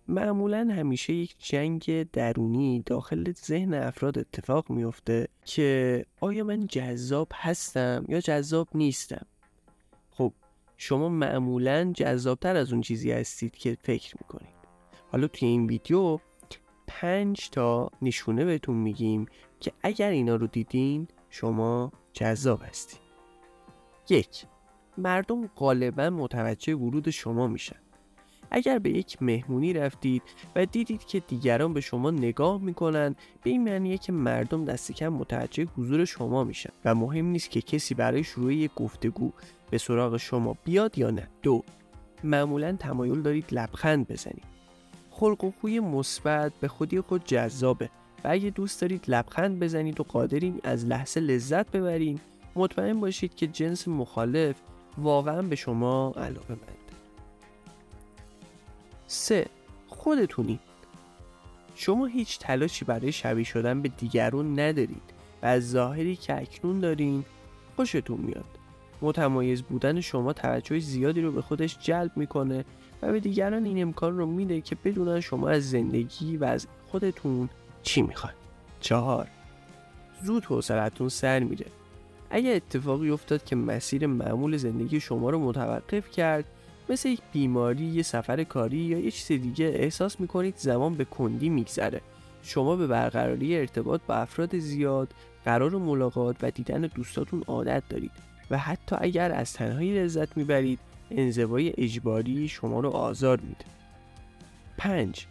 معمولاً همیشه یک جنگ درونی داخل ذهن افراد اتفاق میفته که آیا من جذاب هستم یا جذاب نیستم. خب شما معمولاً جذابتر از اون چیزی هستید که فکر میکنید. حالا توی این ویدیو 5 تا نشونه بهتون میگیم که اگر اینا رو دیدین شما جذاب هستید. 1. مردم غالباً متوجه ورود شما میشن. اگر به یک مهمونی رفتید و دیدید که دیگران به شما نگاه میکنن، به این معنیه که مردم دست کم متوجه حضور شما میشن و مهم نیست که کسی برای شروع یک گفتگو به سراغ شما بیاد یا نه. 2. معمولاً تمایل دارید لبخند بزنید. خلق و خوی مثبت به خودی خود جذابه و اگه دوست دارید لبخند بزنید و قادرین از لحظه لذت ببرین، مطمئن باشید که جنس مخالف واقعاً به شما علاقه‌مند. 3. خودتونید. شما هیچ تلاشی برای شبیه شدن به دیگران ندارید و از ظاهری که اکنون دارین خوشتون میاد. متمایز بودن شما توجه زیادی رو به خودش جلب میکنه و به دیگران این امکان رو میده که بدونن شما از زندگی و از خودتون چی میخواید. 4. زود حوصله‌تون سر میره. اگه اتفاقی افتاد که مسیر معمول زندگی شما رو متوقف کرد، مثل یک بیماری، یه سفر کاری یا یه چیز دیگه، احساس میکنید زمان به کندی میگذره. شما به برقراری ارتباط با افراد زیاد، قرار ملاقات و دیدن دوستاتون عادت دارید و حتی اگر از تنهایی لذت میبرید، انزوای اجباری شما رو آزار میده. 5.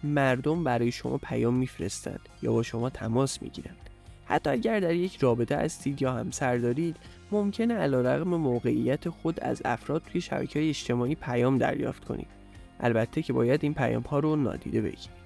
مردم برای شما پیام میفرستند یا با شما تماس میگیرند. حتی اگر در یک رابطه هستید یا همسر دارید، ممکنه علیرغم موقعیت خود از افراد توی شبکه‌های اجتماعی پیام دریافت کنید. البته که باید این پیام‌ها رو نادیده بگیرید.